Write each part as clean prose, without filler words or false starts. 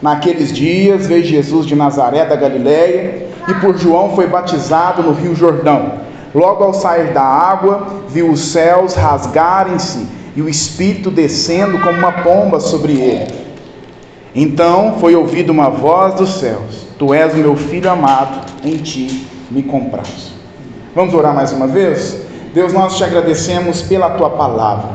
Naqueles dias veio Jesus de Nazaré da Galileia e por João foi batizado no rio Jordão. Logo ao sair da água, viu os céus rasgarem-se e o Espírito descendo como uma pomba sobre ele. Então foi ouvida uma voz dos céus: Tu és o meu Filho amado, em ti me comprazo. Vamos orar mais uma vez? Deus, nós te agradecemos pela tua palavra,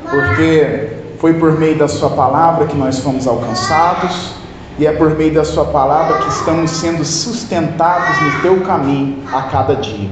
porque foi por meio da sua palavra que nós fomos alcançados, e é por meio da sua palavra que estamos sendo sustentados no teu caminho a cada dia.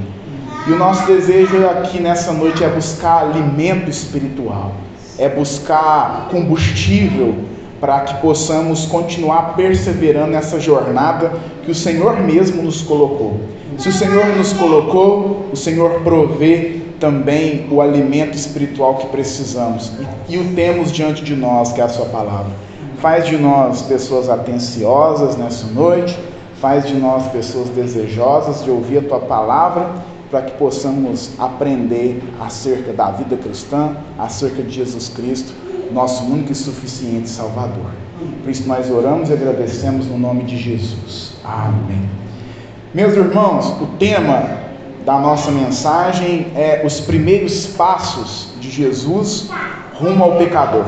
E o nosso desejo aqui nessa noite é buscar alimento espiritual, é buscar combustível para que possamos continuar perseverando nessa jornada que o Senhor mesmo nos colocou. Se o Senhor nos colocou, o Senhor provê também o alimento espiritual que precisamos e o temos diante de nós, que é a sua palavra. Faz de nós pessoas atenciosas nessa noite, faz de nós pessoas desejosas de ouvir a tua palavra, para que possamos aprender acerca da vida cristã, acerca de Jesus Cristo, nosso único e suficiente Salvador. Por isso nós oramos e agradecemos no nome de Jesus. Amém. Meus irmãos, o tema da nossa mensagem é os primeiros passos de Jesus rumo ao pecador.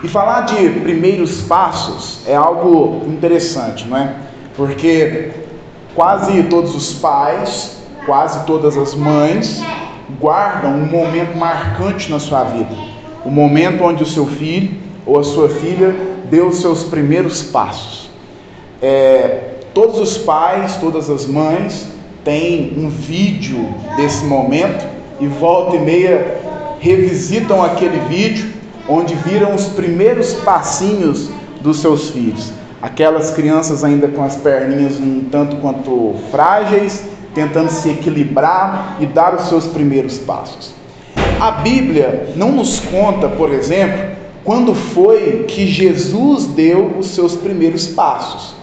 E falar de primeiros passos é algo interessante, não é? Porque quase todos os pais, quase todas as mães guardam um momento marcante na sua vida. O momento onde o seu filho ou a sua filha deu os seus primeiros passos. Todos os pais, todas as mães têm um vídeo desse momento e volta e meia revisitam aquele vídeo onde viram os primeiros passinhos dos seus filhos. Aquelas crianças ainda com as perninhas um tanto quanto frágeis, tentando se equilibrar e dar os seus primeiros passos. A Bíblia não nos conta, por exemplo, quando foi que Jesus deu os seus primeiros passos.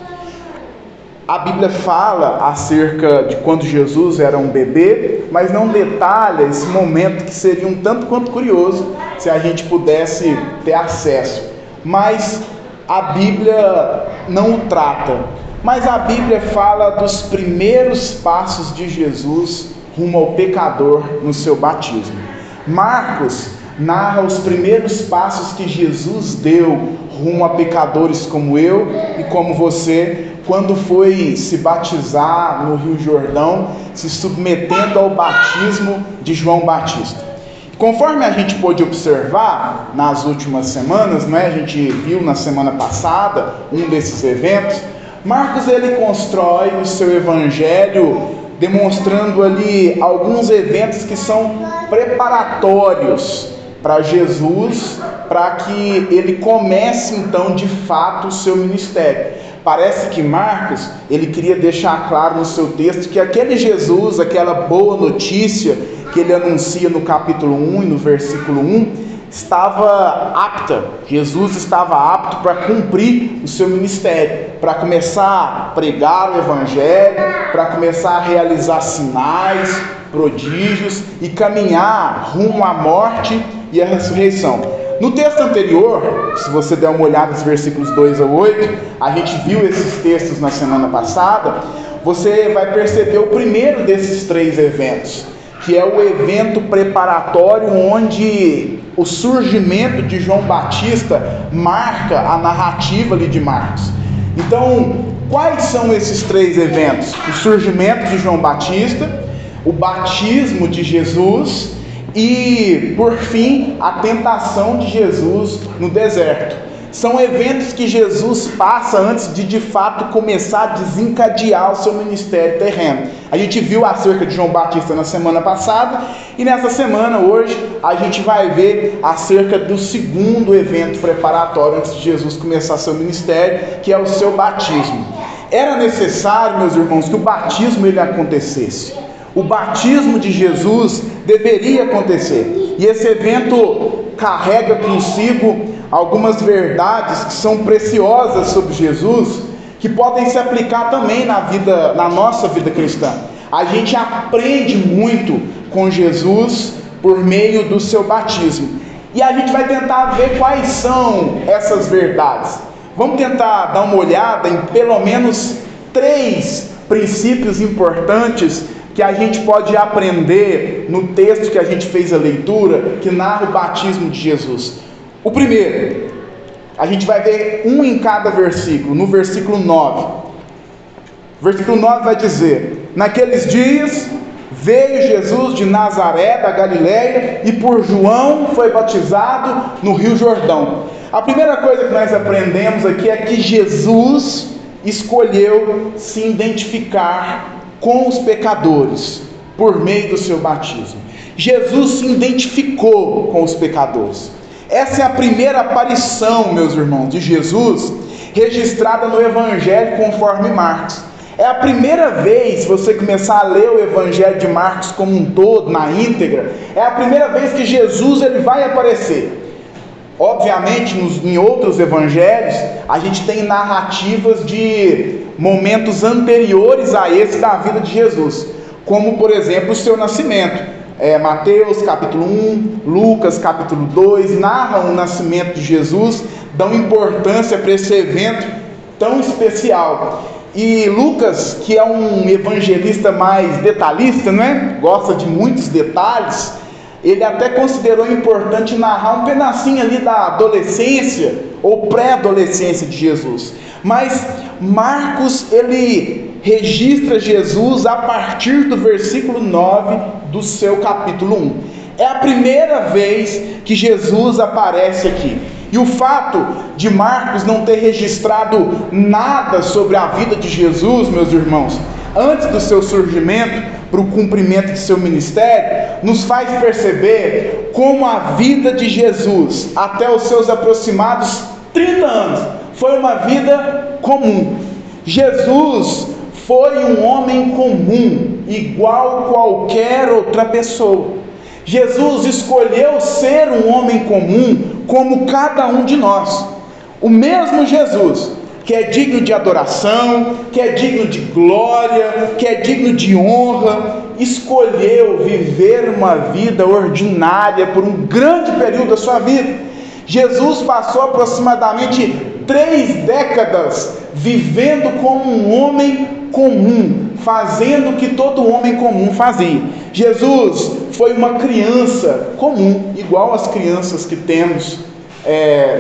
A Bíblia fala acerca de quando Jesus era um bebê, mas não detalha esse momento que seria um tanto quanto curioso se a gente pudesse ter acesso. Mas a Bíblia não o trata. Mas a Bíblia fala dos primeiros passos de Jesus rumo ao pecador no seu batismo. Marcos narra os primeiros passos que Jesus deu rumo a pecadores como eu e como você, quando foi se batizar no Rio Jordão, se submetendo ao batismo de João Batista. Conforme a gente pôde observar nas últimas semanas, né, a gente viu na semana passada um desses eventos, Marcos ele constrói o seu evangelho demonstrando ali alguns eventos que são preparatórios para Jesus, para que ele comece então de fato o seu ministério. Parece que Marcos, ele queria deixar claro no seu texto que aquele Jesus, aquela boa notícia que ele anuncia no capítulo 1 e no versículo 1, estava apta, Jesus estava apto para cumprir o seu ministério, para começar a pregar o evangelho, para começar a realizar sinais, prodígios e caminhar rumo à morte e à ressurreição. No texto anterior, se você der uma olhada nos versículos 2 a 8, a gente viu esses textos na semana passada, você vai perceber o primeiro desses três eventos, que é o evento preparatório onde o surgimento de João Batista marca a narrativa ali de Marcos. Então, quais são esses três eventos? O surgimento de João Batista, o batismo de Jesus e, por fim, a tentação de Jesus no deserto. São eventos que Jesus passa antes de fato começar a desencadear o seu ministério terreno. A gente viu acerca de João Batista na semana passada e nessa semana, hoje, a gente vai ver acerca do segundo evento preparatório antes de Jesus começar seu ministério, que é o seu batismo. Era necessário, meus irmãos, que o batismo ele acontecesse. O batismo de Jesus deveria acontecer. E esse evento carrega consigo algumas verdades que são preciosas sobre Jesus, que podem se aplicar também na nossa vida cristã. A gente aprende muito com Jesus por meio do seu batismo. E a gente vai tentar ver quais são essas verdades. vamos tentar dar uma olhada em pelo menos 3 princípios importantes que a gente pode aprender no texto que a gente fez a leitura, que narra o batismo de Jesus. O primeiro, a gente vai ver um em cada versículo. No versículo 9, o versículo 9 vai dizer: naqueles dias veio Jesus de Nazaré da Galileia e por João foi batizado no Rio Jordão. A primeira coisa que nós aprendemos aqui é que Jesus escolheu se identificar com os pecadores por meio do seu batismo. Jesus se identificou com os pecadores. Essa é a primeira aparição, meus irmãos, de Jesus registrada no Evangelho conforme Marcos. É a primeira vez, se você começar a ler o Evangelho de Marcos como um todo, na íntegra, é a primeira vez que Jesus ele vai aparecer. Obviamente, em outros evangelhos, a gente tem narrativas de momentos anteriores a esse da vida de Jesus, como, por exemplo, o seu nascimento. Mateus capítulo 1, Lucas capítulo 2, narram o nascimento de Jesus, dão importância para esse evento tão especial. E Lucas, que é um evangelista mais detalhista, né? Gosta de muitos detalhes, ele até considerou importante narrar um pedacinho ali da adolescência ou pré-adolescência de Jesus. Mas Marcos, ele registra Jesus a partir do versículo 9 do seu capítulo 1. É a primeira vez que Jesus aparece aqui. E o fato de Marcos não ter registrado nada sobre a vida de Jesus, meus irmãos, antes do seu surgimento, para o cumprimento de seu ministério, nos faz perceber como a vida de Jesus, até os seus aproximados 30 anos, foi uma vida comum. Jesus foi um homem comum, igual qualquer outra pessoa. Jesus escolheu ser um homem comum, como cada um de nós. O mesmo Jesus, que é digno de adoração, que é digno de glória, que é digno de honra, escolheu viver uma vida ordinária por um grande período da sua vida. Jesus passou aproximadamente 3 décadas vivendo como um homem comum, fazendo o que todo homem comum fazia. Jesus foi uma criança comum, igual as crianças que temos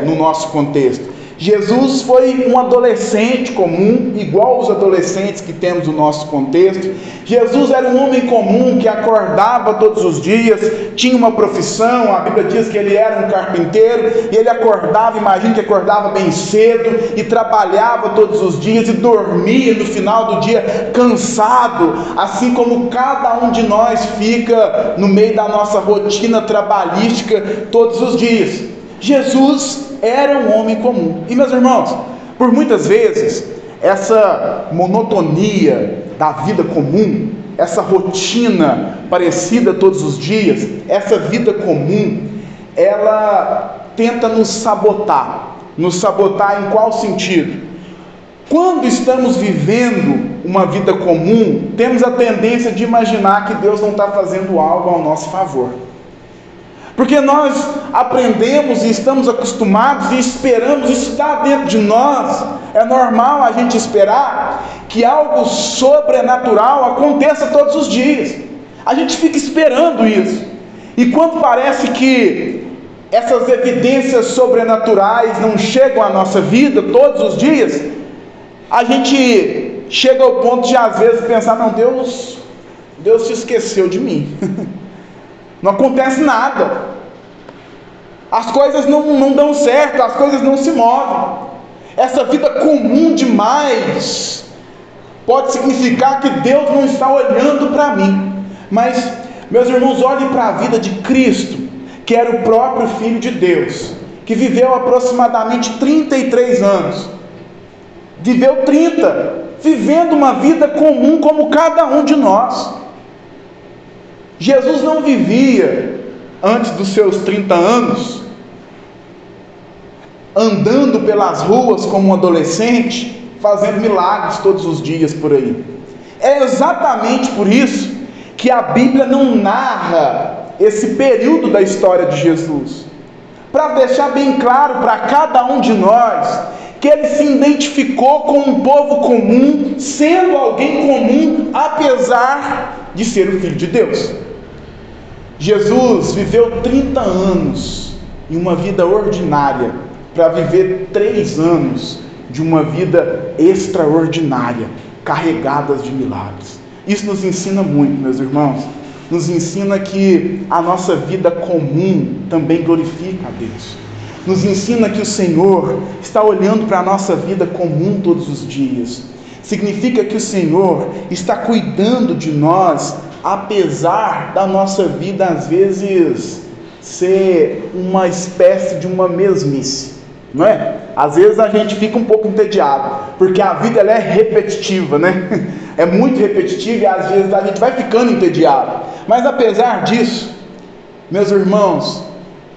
no nosso contexto. Jesus foi um adolescente comum, igual os adolescentes que temos no nosso contexto. Jesus era um homem comum que acordava todos os dias, tinha uma profissão. A Bíblia diz que ele era um carpinteiro, e ele acordava, imagina que acordava bem cedo, e trabalhava todos os dias, e dormia no final do dia cansado, assim como cada um de nós fica no meio da nossa rotina trabalhística todos os dias. Jesus era um homem comum. E meus irmãos, por muitas vezes, essa monotonia da vida comum, essa rotina parecida todos os dias, essa vida comum, ela tenta nos sabotar. Nos sabotar em qual sentido? Quando estamos vivendo uma vida comum, temos a tendência de imaginar que Deus não está fazendo algo ao nosso favor. Porque nós aprendemos e estamos acostumados e esperamos, isso está dentro de nós. É normal a gente esperar que algo sobrenatural aconteça todos os dias. A gente fica esperando isso. E quando parece que essas evidências sobrenaturais não chegam à nossa vida todos os dias, a gente chega ao ponto de às vezes pensar: não, Deus se esqueceu de mim. Não acontece nada, as coisas não dão certo, as coisas não se movem. Essa vida comum demais pode significar que Deus não está olhando para mim. Mas, meus irmãos, olhem para a vida de Cristo, que era o próprio Filho de Deus, que viveu aproximadamente 33 anos. Viveu 30, vivendo uma vida comum como cada um de nós. Jesus não vivia, antes dos seus 30 anos, andando pelas ruas como um adolescente, fazendo milagres todos os dias por aí. É exatamente por isso que a Bíblia não narra esse período da história de Jesus, para deixar bem claro para cada um de nós que ele se identificou com um povo comum, sendo alguém comum, apesar de ser o Filho de Deus. Jesus viveu 30 anos em uma vida ordinária, para viver 3 anos de uma vida extraordinária, carregadas de milagres. Isso nos ensina muito, meus irmãos. Nos ensina que a nossa vida comum também glorifica a Deus. Nos ensina que o Senhor está olhando para a nossa vida comum todos os dias. Significa que o Senhor está cuidando de nós, apesar da nossa vida às vezes ser uma espécie de uma mesmice, não é? Às vezes a gente fica um pouco entediado, porque a vida ela é repetitiva, né? É muito repetitiva e às vezes a gente vai ficando entediado. Mas apesar disso, meus irmãos,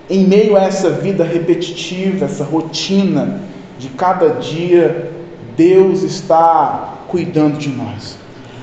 em meio a essa vida repetitiva, essa rotina de cada dia, Deus está cuidando de nós.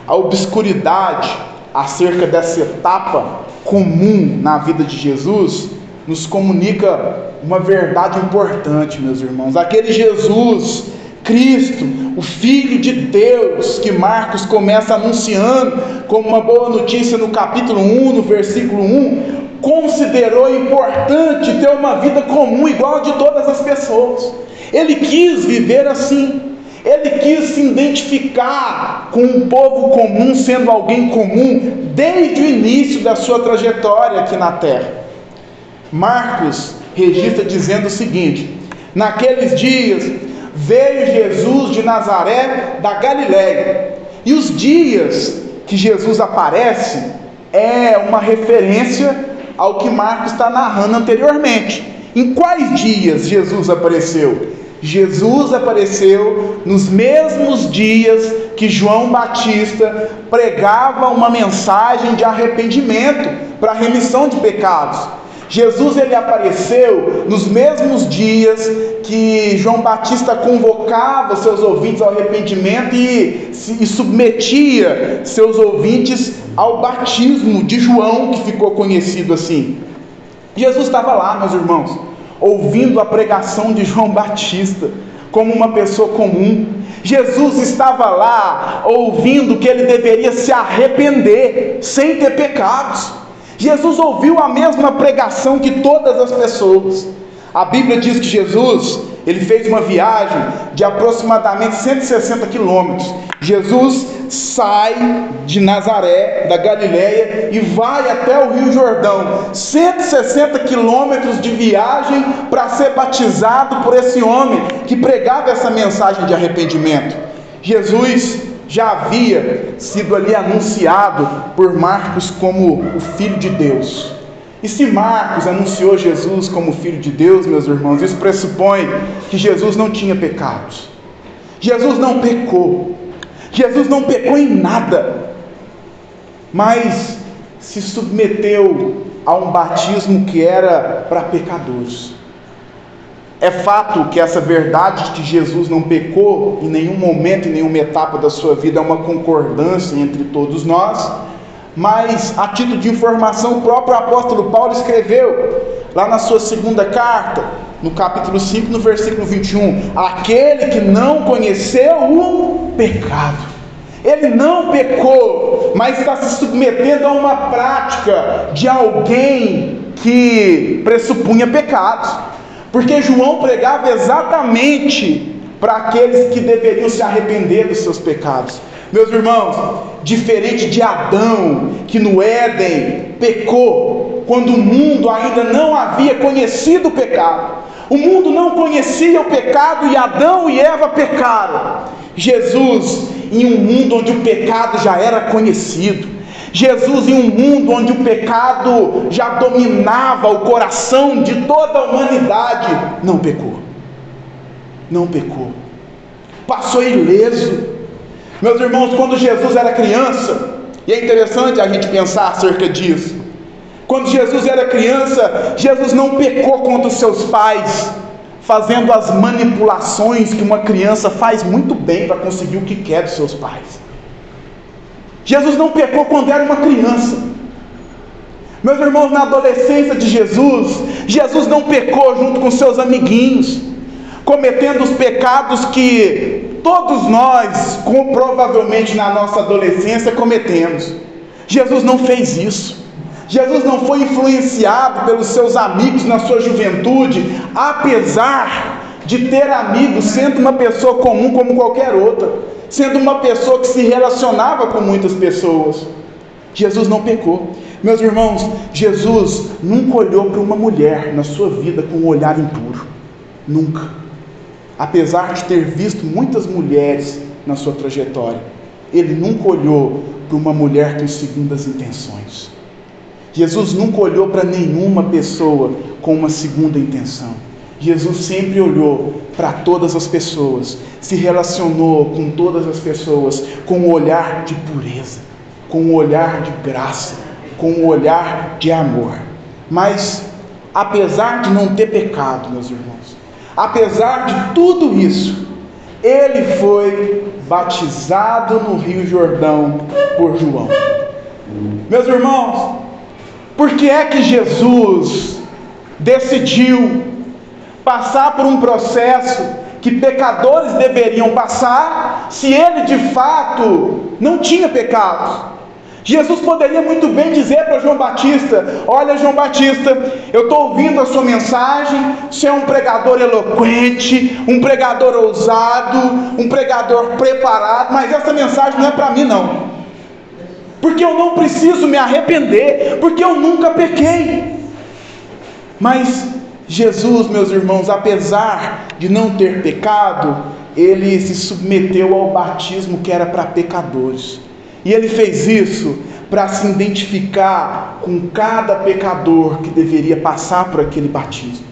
A obscuridade acerca dessa etapa comum na vida de Jesus nos comunica uma verdade importante, meus irmãos. Aquele Jesus Cristo, o Filho de Deus, que Marcos começa anunciando como uma boa notícia no capítulo 1, no versículo 1, considerou importante ter uma vida comum igual a de todas as pessoas. Ele quis viver assim. Ele quis se identificar com um povo comum, sendo alguém comum, desde o início da sua trajetória aqui na terra. Marcos registra dizendo o seguinte: naqueles dias veio Jesus de Nazaré da Galileia. E os dias que Jesus aparece é uma referência ao que Marcos está narrando anteriormente. Em quais dias Jesus apareceu? Jesus apareceu nos mesmos dias que João Batista pregava uma mensagem de arrependimento para a remissão de pecados. Jesus ele apareceu nos mesmos dias que João Batista convocava seus ouvintes ao arrependimento e submetia seus ouvintes ao batismo de João, que ficou conhecido assim. Jesus estava lá, meus irmãos, ouvindo a pregação de João Batista como uma pessoa comum. Jesus estava lá ouvindo que ele deveria se arrepender sem ter pecados. Jesus ouviu a mesma pregação que todas as pessoas. A Bíblia diz que Jesus, ele fez uma viagem de aproximadamente 160 quilômetros. Jesus sai de Nazaré, da Galileia, e vai até o Rio Jordão. 160 quilômetros de viagem para ser batizado por esse homem que pregava essa mensagem de arrependimento. Jesus já havia sido ali anunciado por Marcos como o Filho de Deus. E se Marcos anunciou Jesus como Filho de Deus, meus irmãos, isso pressupõe que Jesus não tinha pecados. Jesus não pecou. Jesus não pecou em nada, mas se submeteu a um batismo que era para pecadores. É fato que essa verdade de que Jesus não pecou em nenhum momento, em nenhuma etapa da sua vida, é uma concordância entre todos nós, mas a título de informação, o próprio apóstolo Paulo escreveu lá na sua segunda carta, no capítulo 5, no versículo 21, aquele que não conheceu o pecado. Ele não pecou, mas está se submetendo a uma prática de alguém que pressupunha pecados. Porque João pregava exatamente para aqueles que deveriam se arrepender dos seus pecados. Meus irmãos, diferente de Adão, que no Éden pecou, quando o mundo ainda não havia conhecido o pecado. O mundo não conhecia o pecado e Adão e Eva pecaram. Jesus, em um mundo onde o pecado já era conhecido, Jesus, em um mundo onde o pecado já dominava o coração de toda a humanidade, não pecou. Não pecou. Passou ileso. Meus irmãos, quando Jesus era criança, e é interessante a gente pensar acerca disso, quando Jesus era criança, Jesus não pecou contra os seus pais, fazendo as manipulações que uma criança faz muito bem para conseguir o que quer dos seus pais. Jesus não pecou quando era uma criança. Meus irmãos, na adolescência de Jesus, Jesus não pecou junto com seus amiguinhos, cometendo os pecados que todos nós, provavelmente na nossa adolescência, cometemos. Jesus não fez isso. Jesus não foi influenciado pelos seus amigos na sua juventude, apesar de ter amigos, sendo uma pessoa comum como qualquer outra, sendo uma pessoa que se relacionava com muitas pessoas. Jesus não pecou. Meus irmãos, Jesus nunca olhou para uma mulher na sua vida com um olhar impuro. Nunca. Apesar de ter visto muitas mulheres na sua trajetória, ele nunca olhou para uma mulher com segundas intenções. Jesus nunca olhou para nenhuma pessoa com uma segunda intenção. Jesus sempre olhou para todas as pessoas, se relacionou com todas as pessoas com um olhar de pureza, com um olhar de graça, com um olhar de amor. Mas, apesar de não ter pecado, meus irmãos, apesar de tudo isso, ele foi batizado no Rio Jordão por João. Meus irmãos, por que é que Jesus decidiu passar por um processo que pecadores deveriam passar, se ele de fato não tinha pecados? Jesus poderia muito bem dizer para João Batista: olha, João Batista, eu estou ouvindo a sua mensagem, você é um pregador eloquente, um pregador ousado, um pregador preparado, mas essa mensagem não é para mim não, porque eu não preciso me arrepender, porque eu nunca pequei. Mas Jesus, meus irmãos, apesar de não ter pecado, ele se submeteu ao batismo que era para pecadores. E ele fez isso para se identificar com cada pecador que deveria passar por aquele batismo.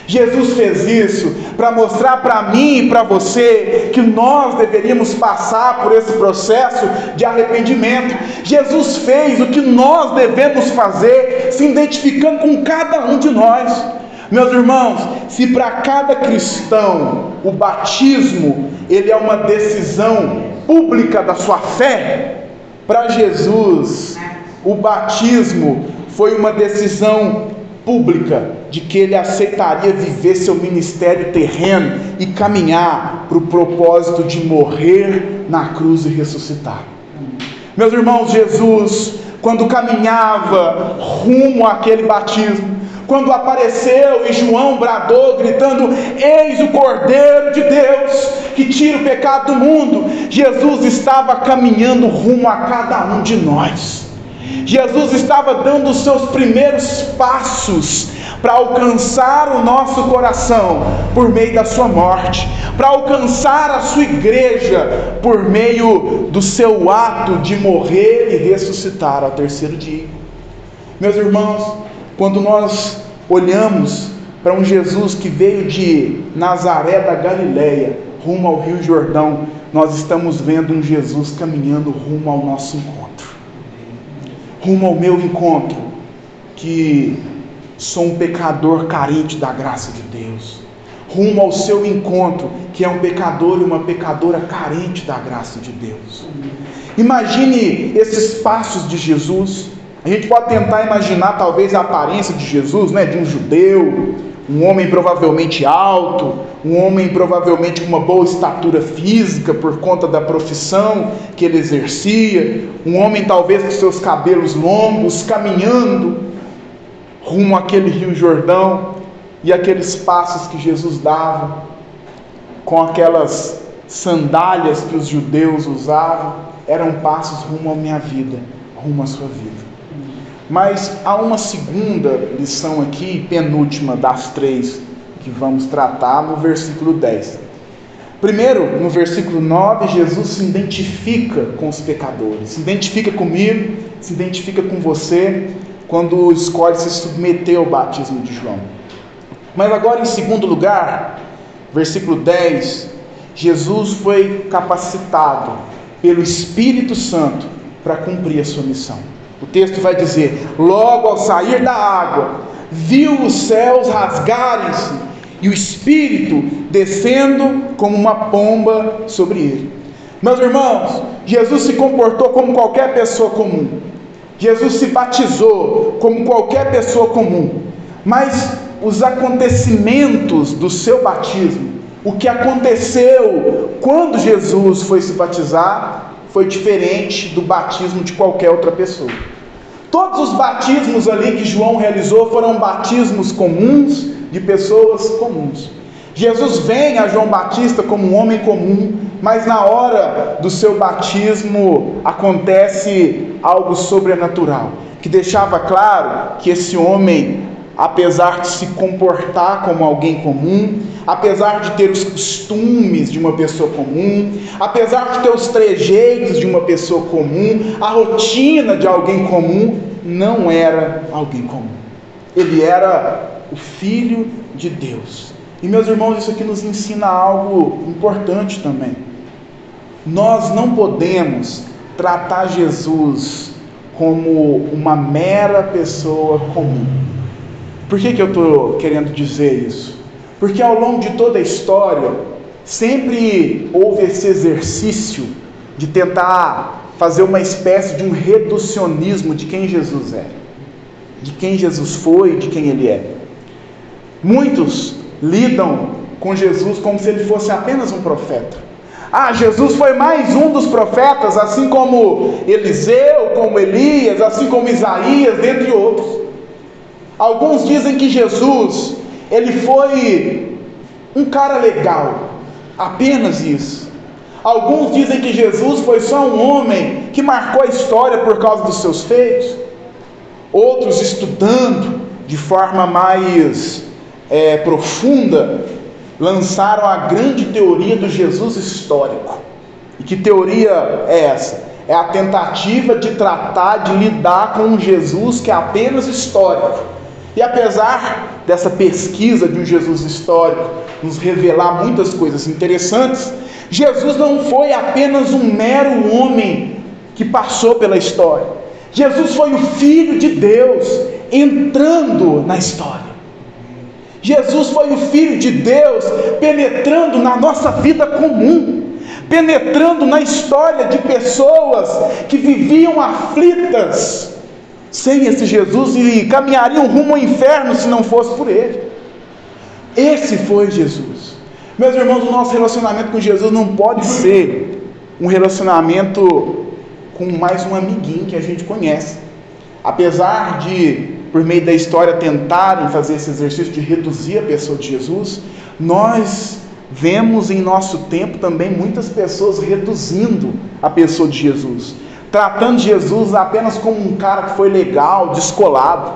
Jesus fez isso para mostrar para mim e para você que nós deveríamos passar por esse processo de arrependimento. Jesus fez o que nós devemos fazer, se identificando com cada um de nós. Meus irmãos, se para cada cristão o batismo ele é uma decisão pública da sua fé, para Jesus o batismo foi uma decisão pública de que ele aceitaria viver seu ministério terreno e caminhar para o propósito de morrer na cruz e ressuscitar. Meus irmãos, Jesus, quando caminhava rumo àquele batismo, quando apareceu e João bradou, gritando: eis o Cordeiro de Deus, que tira o pecado do mundo, Jesus estava caminhando rumo a cada um de nós. Jesus estava dando os seus primeiros passos para alcançar o nosso coração por meio da sua morte, para alcançar a sua igreja por meio do seu ato de morrer e ressuscitar ao terceiro dia. Meus irmãos, quando nós olhamos para um Jesus que veio de Nazaré da Galileia rumo ao Rio Jordão, nós estamos vendo um Jesus caminhando rumo ao nosso encontro, rumo ao meu encontro, que sou um pecador carente da graça de Deus, rumo ao seu encontro, que é um pecador e uma pecadora carente da graça de Deus. Imagine esses passos de Jesus. A gente pode tentar imaginar talvez a aparência de Jesus, né? De um judeu, um homem provavelmente alto, um homem provavelmente com uma boa estatura física por conta da profissão que ele exercia, um homem talvez com seus cabelos longos, caminhando rumo àquele Rio Jordão, e aqueles passos que Jesus dava, com aquelas sandálias que os judeus usavam, eram passos rumo à minha vida, rumo à sua vida. Mas há uma segunda lição aqui, penúltima das 3 que vamos tratar, no versículo 10. Primeiro, no versículo 9, Jesus se identifica com os pecadores, se identifica comigo, se identifica com você, quando escolhe se submeter ao batismo de João. Mas agora, em segundo lugar, versículo 10, Jesus foi capacitado pelo Espírito Santo para cumprir a sua missão. O texto vai dizer: logo ao sair da água, viu os céus rasgarem-se e o Espírito descendo como uma pomba sobre ele. Meus irmãos, Jesus se comportou como qualquer pessoa comum. Jesus se batizou como qualquer pessoa comum. Mas os acontecimentos do seu batismo o que aconteceu quando Jesus foi se batizar foi diferente do batismo de qualquer outra pessoa. Todos os batismos ali que João realizou foram batismos comuns, de pessoas comuns. Jesus vem a João Batista como um homem comum, mas na hora do seu batismo acontece algo sobrenatural, que deixava claro que esse homem, apesar de se comportar como alguém comum, apesar de ter os costumes de uma pessoa comum, apesar de ter os trejeitos de uma pessoa comum, a rotina de alguém comum, não era alguém comum. Ele era o Filho de Deus. E meus irmãos, isso aqui nos ensina algo importante também. Nós não podemos tratar Jesus como uma mera pessoa comum. Por que eu estou querendo dizer isso? Porque ao longo de toda a história, sempre houve esse exercício de tentar fazer uma espécie de um reducionismo de quem Jesus é, de quem Jesus foi, de quem Ele é. Muitos lidam com Jesus como se Ele fosse apenas um profeta. Jesus foi mais um dos profetas, assim como Eliseu, como Elias, assim como Isaías, dentre outros. Alguns dizem que Jesus, ele foi um cara legal, apenas isso. Alguns dizem que Jesus foi só um homem que marcou a história por causa dos seus feitos. Outros, estudando de forma mais profunda, lançaram a grande teoria do Jesus histórico. E que teoria é essa? É a tentativa de tratar, de lidar com um Jesus que é apenas histórico. E apesar dessa pesquisa de um Jesus histórico nos revelar muitas coisas interessantes, Jesus não foi apenas um mero homem que passou pela história. Jesus foi o Filho de Deus entrando na história. Jesus foi o Filho de Deus penetrando na nossa vida comum, penetrando na história de pessoas que viviam aflitas sem esse Jesus e caminhariam rumo ao inferno se não fosse por Ele. Esse foi Jesus. Meus irmãos, o nosso relacionamento com Jesus não pode ser um relacionamento com mais um amiguinho que a gente conhece. Apesar de, por meio da história, tentarem fazer esse exercício de reduzir a pessoa de Jesus, nós vemos em nosso tempo também muitas pessoas reduzindo a pessoa de Jesus, tratando Jesus apenas como um cara que foi legal, descolado.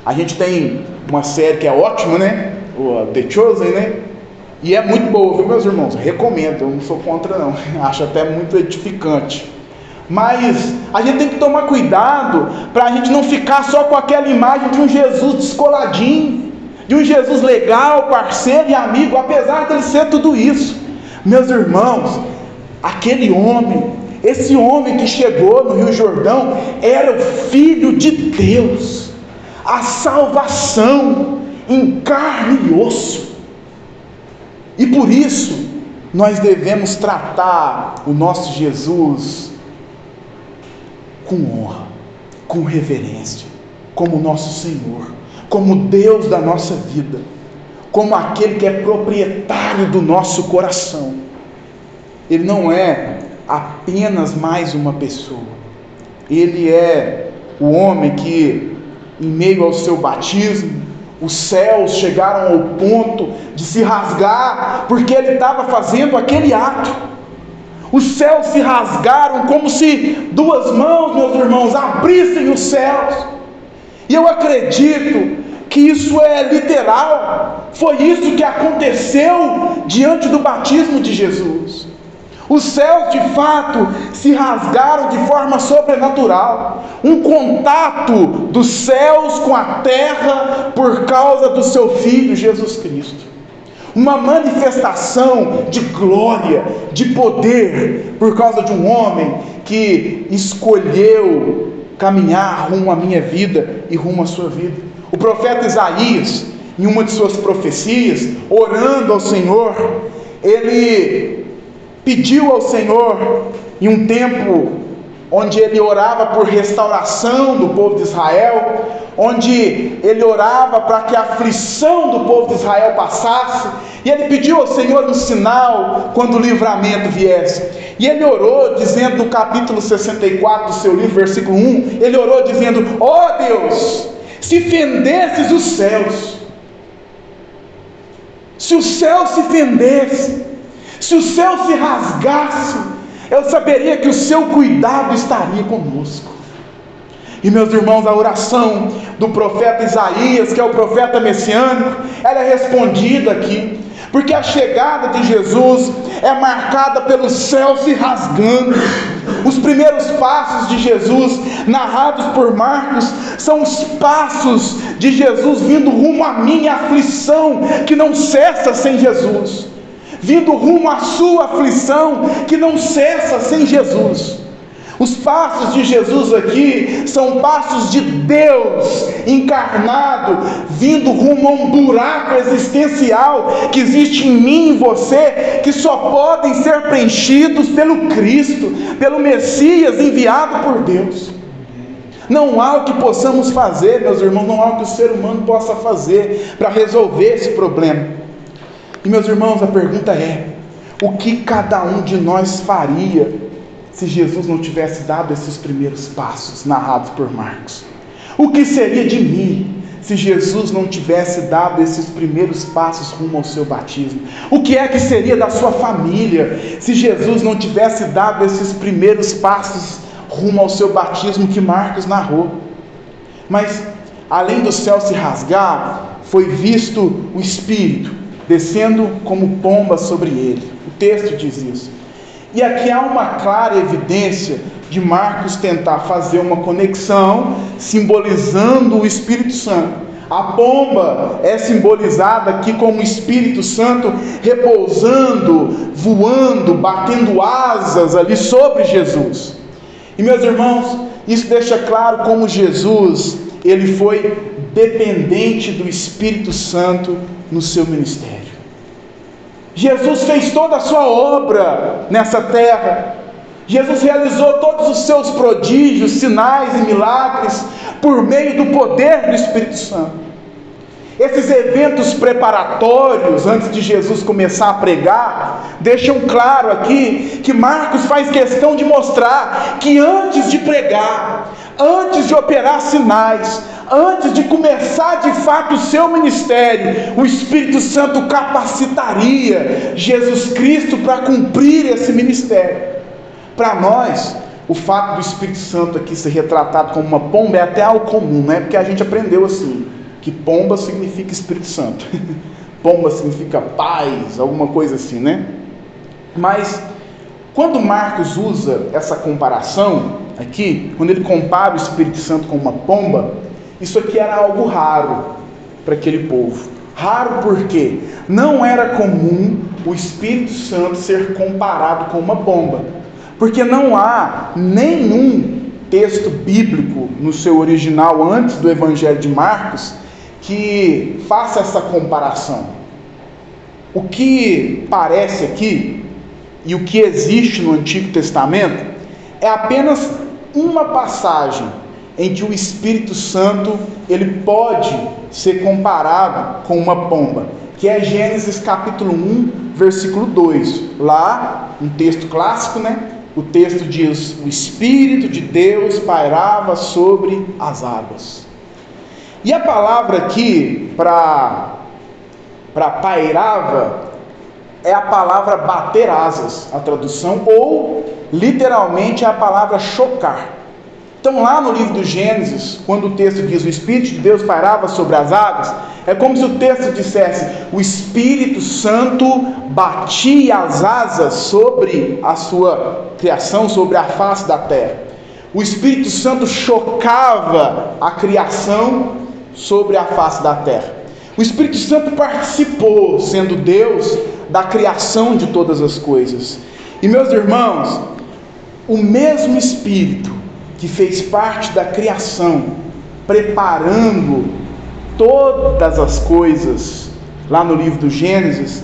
A gente tem uma série que é ótima, né? O The Chosen, né? E é muito boa, viu, meus irmãos? Recomendo, eu não sou contra não, acho até muito edificante. Mas a gente tem que tomar cuidado para a gente não ficar só com aquela imagem de um Jesus descoladinho, de um Jesus legal, parceiro e amigo, apesar dele ser tudo isso. Meus irmãos, aquele homem, esse homem que chegou no Rio Jordão, era o Filho de Deus, a salvação em carne e osso. E por isso nós devemos tratar o nosso Jesus com honra, com reverência, como nosso Senhor, como Deus da nossa vida, como aquele que é proprietário do nosso coração. Ele não é apenas mais uma pessoa. Ele é o homem que, em meio ao seu batismo, os céus chegaram ao ponto de se rasgar, porque ele estava fazendo aquele ato. Os céus se rasgaram como se duas mãos, meus irmãos, abrissem os céus. E eu acredito que isso é literal. Foi isso que aconteceu diante do batismo de Jesus. Os céus de fato se rasgaram de forma sobrenatural. Um contato dos céus com a terra por causa do seu Filho Jesus Cristo. Uma manifestação de glória, de poder, por causa de um homem que escolheu caminhar rumo à minha vida e rumo à sua vida. O profeta Isaías, em uma de suas profecias, orando ao Senhor, ele pediu ao Senhor, em um tempo onde ele orava por restauração do povo de Israel, onde ele orava para que a aflição do povo de Israel passasse, E ele pediu ao Senhor um sinal quando o livramento viesse. E ele orou dizendo no capítulo 64 do seu livro, versículo 1, ele orou dizendo: ó Deus, se fendesses os céus, se o céu se fendesse, se o céu se rasgasse, eu saberia que o seu cuidado estaria conosco. E meus irmãos, a oração do profeta Isaías, que é o profeta messiânico, ela é respondida aqui, porque a chegada de Jesus é marcada pelo céu se rasgando. Os primeiros passos de Jesus, narrados por Marcos, são os passos de Jesus vindo rumo à minha aflição, que não cessa sem Jesus, vindo rumo à sua aflição, que não cessa sem Jesus. Os passos de Jesus aqui são passos de Deus encarnado, vindo rumo a um buraco existencial que existe em mim e em você, que só podem ser preenchidos pelo Cristo, pelo Messias enviado por Deus. Não há o que possamos fazer, meus irmãos, não há o que o ser humano possa fazer para resolver esse problema. E meus irmãos, a pergunta é: o que cada um de nós faria se Jesus não tivesse dado esses primeiros passos narrados por Marcos? O que seria de mim se Jesus não tivesse dado esses primeiros passos rumo ao seu batismo? O que é que seria da sua família se Jesus não tivesse dado esses primeiros passos rumo ao seu batismo que Marcos narrou? Mas, além do céu se rasgar, foi visto o Espírito descendo como pomba sobre ele. O texto diz isso. E aqui há uma clara evidência de Marcos tentar fazer uma conexão, simbolizando o Espírito Santo. A pomba é simbolizada aqui como o Espírito Santo repousando, voando, batendo asas ali sobre Jesus. E meus irmãos, isso deixa claro como Jesus, ele foi dependente do Espírito Santo no seu ministério. Jesus fez toda a sua obra nessa terra. Jesus realizou todos os seus prodígios, sinais e milagres por meio do poder do Espírito Santo. Esses eventos preparatórios antes de Jesus começar a pregar deixam claro aqui que Marcos faz questão de mostrar que antes de pregar, antes de operar sinais, antes de começar de fato o seu ministério, o Espírito Santo capacitaria Jesus Cristo para cumprir esse ministério. Para nós, o fato do Espírito Santo aqui ser retratado como uma pomba é até algo comum, não é? Porque a gente aprendeu assim, que pomba significa Espírito Santo, pomba significa paz, alguma coisa assim, né? Mas quando Marcos usa essa comparação aqui, quando ele compara o Espírito Santo com uma pomba, isso aqui era algo raro para aquele povo. Raro porque não era comum o Espírito Santo ser comparado com uma pomba, porque não há nenhum texto bíblico no seu original antes do Evangelho de Marcos que faça essa comparação. O que parece aqui e o que existe no Antigo Testamento é apenas uma passagem em que o Espírito Santo ele pode ser comparado com uma pomba, que é Gênesis capítulo 1, versículo 2. Lá, um texto clássico, né? O texto diz: o Espírito de Deus pairava sobre as águas. E a palavra aqui para pairava é a palavra bater asas, a tradução, ou literalmente é a palavra chocar. Então lá no livro do Gênesis, quando o texto diz o Espírito de Deus pairava sobre as águas, é como se o texto dissesse: o Espírito Santo batia as asas sobre a sua criação, sobre a face da terra. O Espírito Santo chocava a criação sobre a face da terra. O Espírito Santo participou, sendo Deus, da criação de todas as coisas. E meus irmãos, o mesmo Espírito que fez parte da criação, preparando todas as coisas, lá no livro do Gênesis,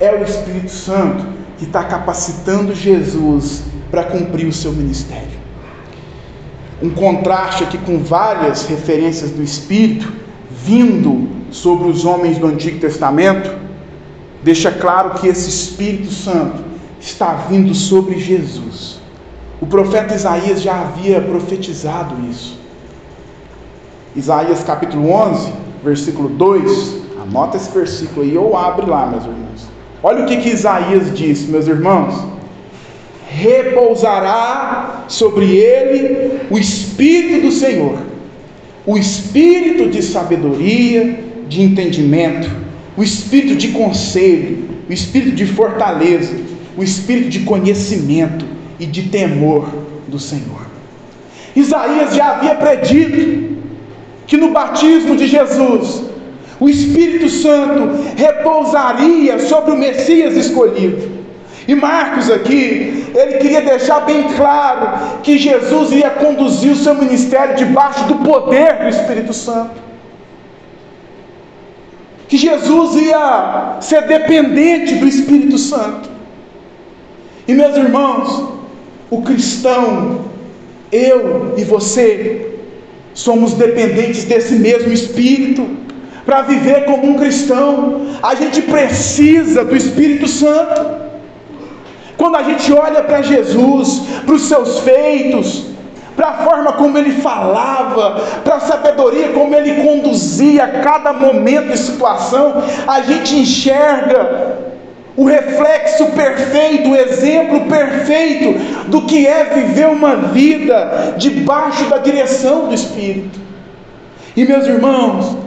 é o Espírito Santo que está capacitando Jesus para cumprir o seu ministério. Um contraste aqui com várias referências do Espírito vindo sobre os homens do Antigo Testamento deixa claro que esse Espírito Santo está vindo sobre Jesus. O profeta Isaías já havia profetizado isso. Isaías capítulo 11, versículo 2, anota esse versículo aí ou abre lá, meus irmãos. Olha o que Isaías disse, meus irmãos: repousará sobre ele o Espírito do Senhor, o Espírito de sabedoria, de entendimento, o Espírito de conselho, o Espírito de fortaleza, o Espírito de conhecimento e de temor do Senhor. Isaías já havia predito que no batismo de Jesus, o Espírito Santo repousaria sobre o Messias escolhido. E Marcos aqui, ele queria deixar bem claro que Jesus ia conduzir o seu ministério debaixo do poder do Espírito Santo. Que Jesus ia ser dependente do Espírito Santo. E meus irmãos, o cristão, eu e você, somos dependentes desse mesmo Espírito. Para viver como um cristão, a gente precisa do Espírito Santo. Quando a gente olha para Jesus, para os seus feitos, para a forma como ele falava, para a sabedoria como ele conduzia cada momento e situação, a gente enxerga o reflexo perfeito, o exemplo perfeito do que é viver uma vida debaixo da direção do Espírito. E meus irmãos,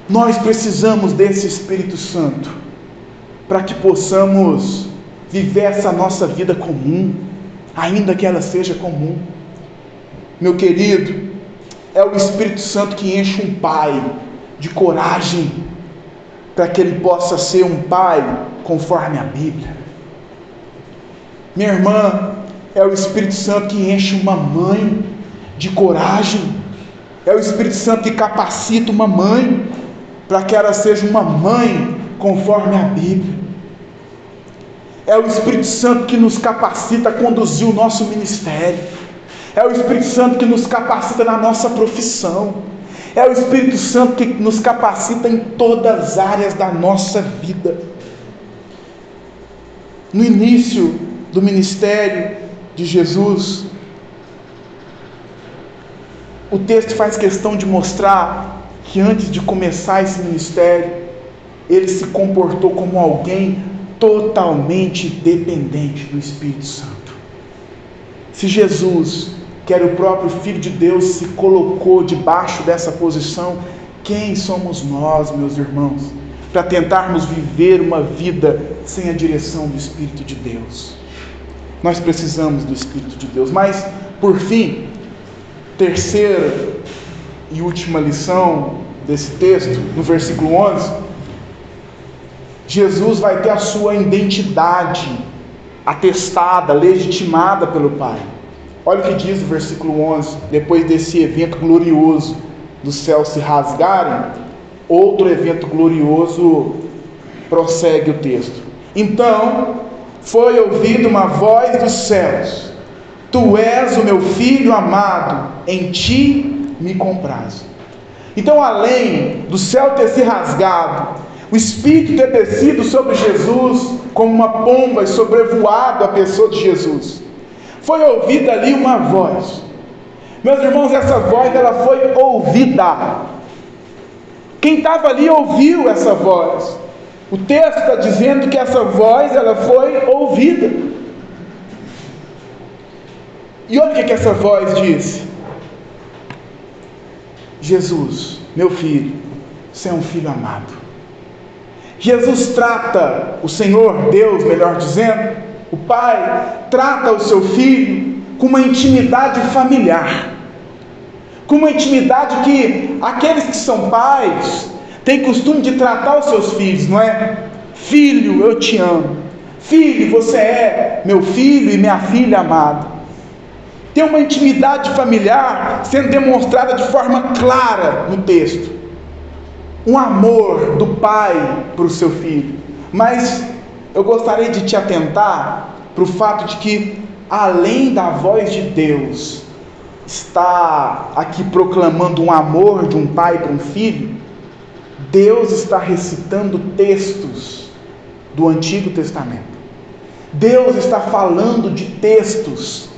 nós precisamos desse Espírito Santo para que possamos viver essa nossa vida comum, ainda que ela seja comum. Meu querido, é o Espírito Santo que enche um pai de coragem para que ele possa ser um pai conforme a Bíblia. Minha irmã, é o Espírito Santo que enche uma mãe de coragem. É o Espírito Santo que capacita uma mãe para que ela seja uma mãe conforme a Bíblia. É o Espírito Santo que nos capacita a conduzir o nosso ministério. É o Espírito Santo que nos capacita na nossa profissão. É o Espírito Santo que nos capacita em todas as áreas da nossa vida. No início do ministério de Jesus, o texto faz questão de mostrar que antes de começar esse ministério, ele se comportou como alguém totalmente dependente do Espírito Santo. Se Jesus, que era o próprio Filho de Deus, se colocou debaixo dessa posição, quem somos nós, meus irmãos, para tentarmos viver uma vida sem a direção do Espírito de Deus? Nós precisamos do Espírito de Deus. Mas, por fim, terceira e última lição desse texto, no versículo 11, Jesus vai ter a sua identidade atestada, legitimada pelo Pai. Olha o que diz o versículo 11, depois desse evento glorioso dos céus se rasgarem, outro evento glorioso prossegue o texto. Então foi ouvida uma voz dos céus: Tu és o meu Filho amado, em ti me comprazo. Então, além do céu ter se rasgado, o Espírito ter descido sobre Jesus como uma pomba e sobrevoado a pessoa de Jesus, foi ouvida ali uma voz. Meus irmãos, essa voz ela foi ouvida. Quem estava ali ouviu essa voz. O texto está dizendo que essa voz ela foi ouvida. E olha o que essa voz disse: Jesus, meu filho, você é um filho amado. Jesus trata, o Senhor, Deus, melhor dizendo, o Pai, trata o seu filho com uma intimidade familiar, com uma intimidade que aqueles que são pais têm costume de tratar os seus filhos, não é? Filho, eu te amo. Filho, você é meu filho e minha filha amada. Tem uma intimidade familiar sendo demonstrada de forma clara no texto. Um amor do pai para o seu filho. Mas eu gostaria de te atentar para o fato de que, além da voz de Deus está aqui proclamando um amor de um pai para um filho, Deus está recitando textos do Antigo Testamento. Deus está falando de textos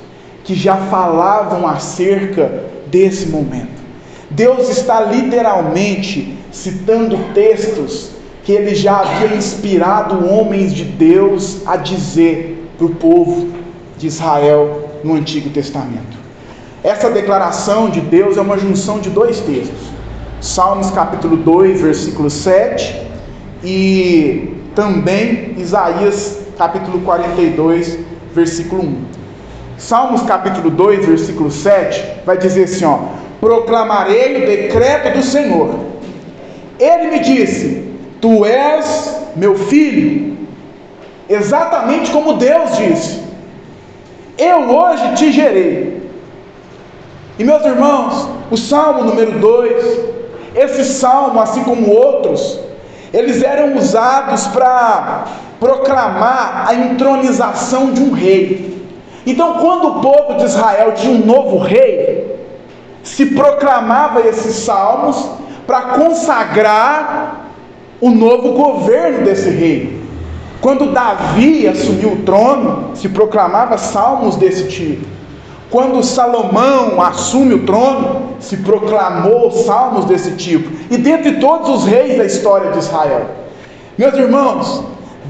que já falavam acerca desse momento. Deus está literalmente citando textos que ele já havia inspirado homens de Deus a dizer para o povo de Israel no Antigo Testamento. Essa declaração de Deus é uma junção de dois textos: Salmos capítulo 2, versículo 7, e também Isaías capítulo 42, versículo 1. Salmos capítulo 2, versículo 7, vai dizer assim, proclamarei o decreto do Senhor. Ele me disse, tu és meu filho, exatamente como Deus disse, eu hoje te gerei. E meus irmãos, o Salmo número 2, esse salmo, assim como outros, eles eram usados para proclamar a entronização de um rei. Então, quando o povo de Israel tinha um novo rei, se proclamava esses salmos para consagrar o novo governo desse rei. Quando Davi assumiu o trono, se proclamava salmos desse tipo. Quando Salomão assume o trono, se proclamou salmos desse tipo. E dentre todos os reis da história de Israel. Meus irmãos,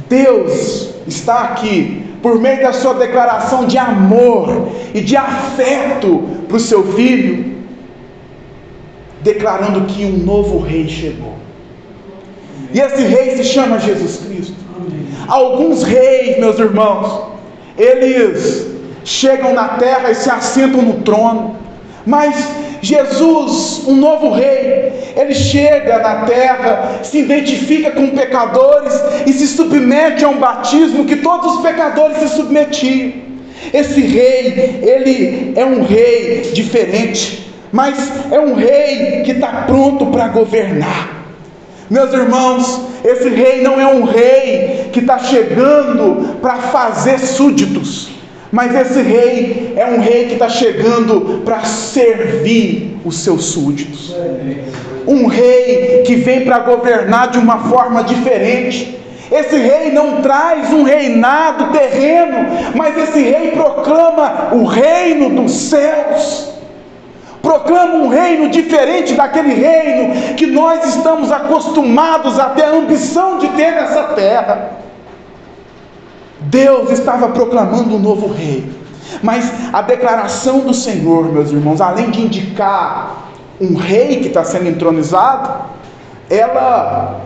Deus está aqui por meio da sua declaração de amor e de afeto para o seu filho, declarando que um novo rei chegou. E esse rei se chama Jesus Cristo. Alguns reis, meus irmãos, eles chegam na terra e se assentam no trono, mas Jesus, um novo rei, ele chega na terra, se identifica com pecadores e se submete a um batismo que todos os pecadores se submetiam. Esse rei, ele é um rei diferente, mas é um rei que está pronto para governar. Meus irmãos, esse rei não é um rei que está chegando para fazer súditos, mas esse rei é um rei que está chegando para servir os seus súditos. Um rei que vem para governar de uma forma diferente. Esse rei não traz um reinado terreno, mas esse rei proclama o reino dos céus. Proclama um reino diferente daquele reino que nós estamos acostumados a ter a ambição de ter nessa terra. Deus estava proclamando um novo rei, mas a declaração do Senhor, meus irmãos, além de indicar um rei que está sendo entronizado, ela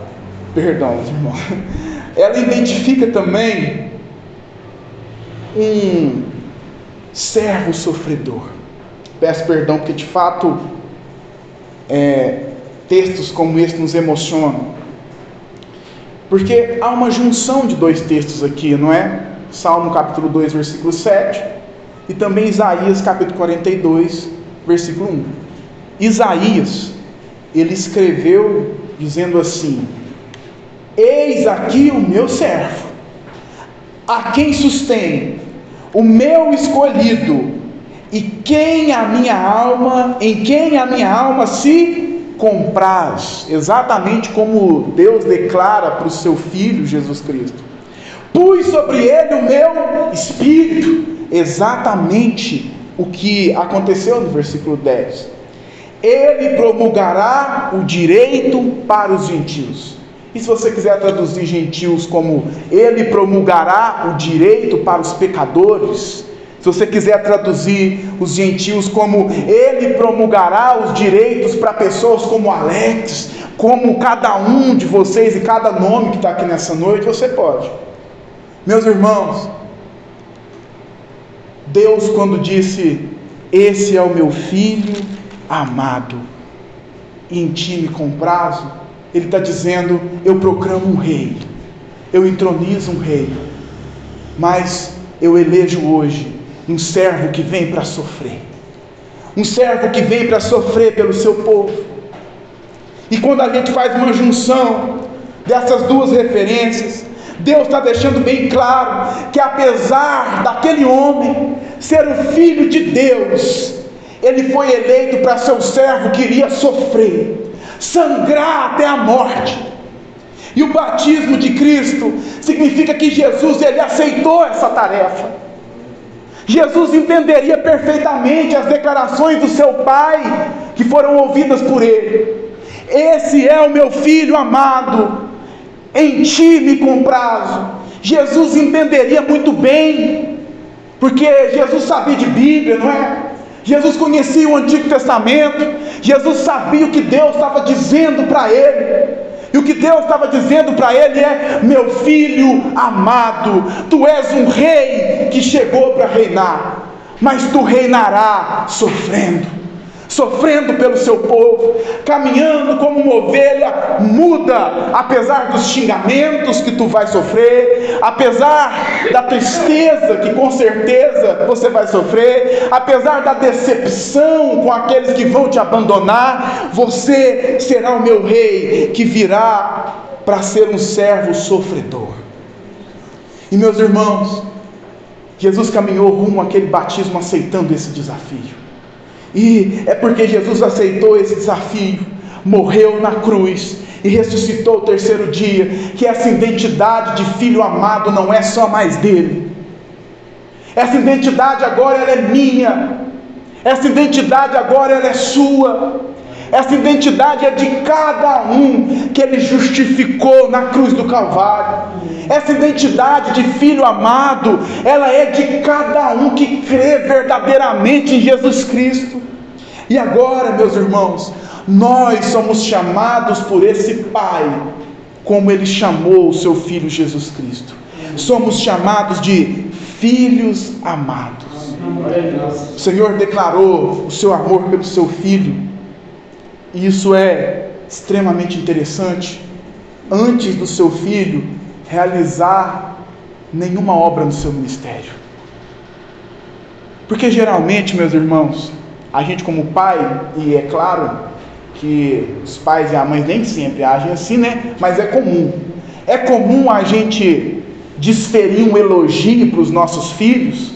identifica também um servo sofredor. Peço perdão porque de fato textos como esse nos emocionam, porque há uma junção de dois textos aqui, não é? Salmo capítulo 2, versículo 7, e também Isaías capítulo 42, versículo 1. Isaías, ele escreveu dizendo assim: eis aqui o meu servo, a quem sustento, o meu escolhido, e em quem a minha alma se compraz, exatamente como Deus declara para o seu Filho Jesus Cristo. Pus sobre ele o meu Espírito, exatamente o que aconteceu no versículo 10. Ele promulgará o direito para os gentios. E se você quiser traduzir gentios como ele promulgará o direito para os pecadores, se você quiser traduzir os gentios como ele promulgará os direitos para pessoas como Alex, como cada um de vocês e cada nome que está aqui nessa noite, você pode. Meus irmãos, Deus, quando disse: esse é o meu filho amado, e em ti me comprazo, ele está dizendo: eu proclamo um rei, eu entronizo um rei, mas eu elejo hoje um servo que vem para sofrer, um servo que vem para sofrer pelo seu povo. E quando a gente faz uma junção dessas duas referências, Deus está deixando bem claro que apesar daquele homem ser o filho de Deus, ele foi eleito para ser o servo que iria sofrer, sangrar até a morte. E o batismo de Cristo significa que Jesus, ele aceitou essa tarefa. Jesus entenderia perfeitamente as declarações do seu Pai, que foram ouvidas por ele. Esse é o meu filho amado, em ti me comprazo. Jesus entenderia muito bem, porque Jesus sabia de Bíblia, não é? Jesus conhecia o Antigo Testamento. Jesus sabia o que Deus estava dizendo para ele. E o que Deus estava dizendo para ele é: meu filho amado, tu és um rei que chegou para reinar, mas tu reinarás sofrendo pelo seu povo, caminhando como uma ovelha muda, apesar dos xingamentos que tu vai sofrer, apesar da tristeza que com certeza você vai sofrer, apesar da decepção com aqueles que vão te abandonar, você será o meu rei que virá para ser um servo sofredor. E meus irmãos, Jesus caminhou rumo àquele batismo aceitando esse desafio. E é porque Jesus aceitou esse desafio, morreu na cruz e ressuscitou o terceiro dia, que essa identidade de filho amado não é só mais dele. Essa identidade agora ela é minha. Essa identidade agora ela é sua. Essa identidade é de cada um que ele justificou na cruz do Calvário. Essa identidade de filho amado, ela é de cada um que crê verdadeiramente em Jesus Cristo. E agora, meus irmãos, nós somos chamados por esse Pai, como ele chamou o seu Filho Jesus Cristo. Somos chamados de filhos amados. O Senhor declarou o seu amor pelo seu Filho, e isso é extremamente interessante. Antes do seu Filho realizar nenhuma obra no seu ministério. Porque geralmente, meus irmãos, a gente como pai, e é claro que os pais e a mãe nem sempre agem assim, né? Mas é comum a gente desferir um elogio para os nossos filhos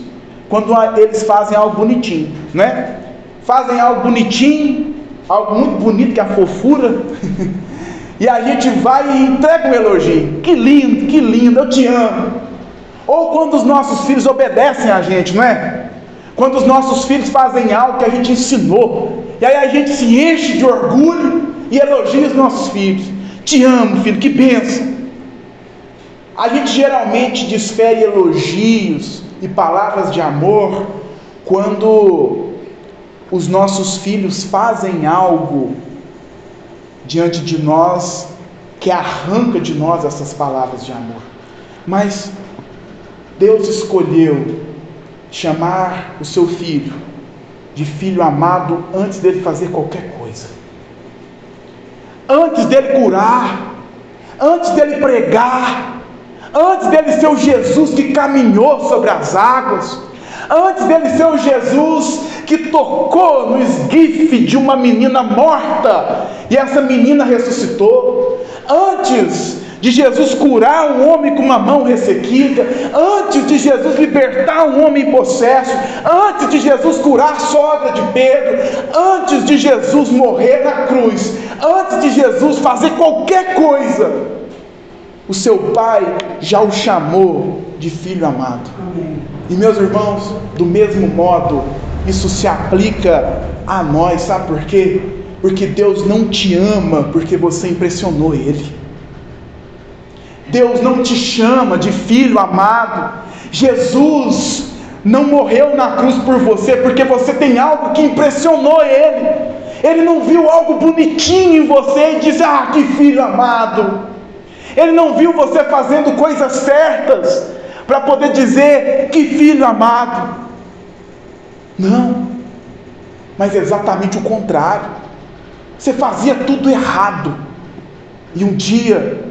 quando eles fazem algo bonitinho, né? Fazem algo bonitinho, algo muito bonito, que é a fofura, e a gente vai e entrega um elogio: que lindo, eu te amo. Ou quando os nossos filhos obedecem a gente, não é? Quando os nossos filhos fazem algo que a gente ensinou, e aí a gente se enche de orgulho e elogia os nossos filhos: te amo, filho, que bênção. A gente geralmente desfere elogios e palavras de amor quando os nossos filhos fazem algo diante de nós que arranca de nós essas palavras de amor. Mas Deus escolheu chamar o seu filho de filho amado antes dele fazer qualquer coisa, antes dele curar, antes dele pregar, antes dele ser o Jesus que caminhou sobre as águas, antes dele ser o Jesus que tocou no esquife de uma menina morta e essa menina ressuscitou, antes de Jesus curar um homem com uma mão ressequida, antes de Jesus libertar um homem possesso, antes de Jesus curar a sogra de Pedro, antes de Jesus morrer na cruz, antes de Jesus fazer qualquer coisa, o seu Pai já o chamou de filho amado. Amém. E meus irmãos, do mesmo modo, isso se aplica a nós, sabe por quê? Porque Deus não te ama porque você impressionou Ele. Deus não te chama de filho amado. Jesus não morreu na cruz por você porque você tem algo que impressionou Ele. Ele não viu algo bonitinho em você e disse: ah, que filho amado. Ele não viu você fazendo coisas certas para poder dizer: que filho amado. Não, mas exatamente o contrário. Você fazia tudo errado e um dia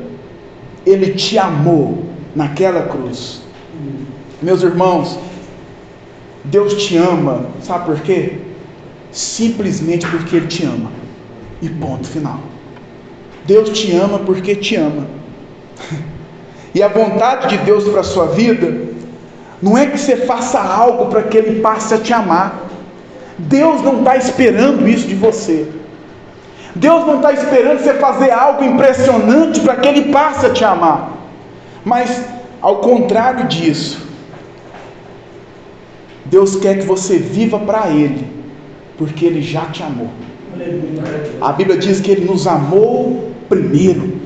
Ele te amou naquela cruz. Meus irmãos, Deus te ama, sabe por quê? Simplesmente porque Ele te ama, e ponto final. Deus te ama porque te ama. E a vontade de Deus para a sua vida não é que você faça algo para que Ele passe a te amar. Deus não está esperando isso de você. Deus não está esperando você fazer algo impressionante para que Ele passe a te amar. Mas, ao contrário disso, Deus quer que você viva para Ele, porque Ele já te amou. A Bíblia diz que Ele nos amou primeiro.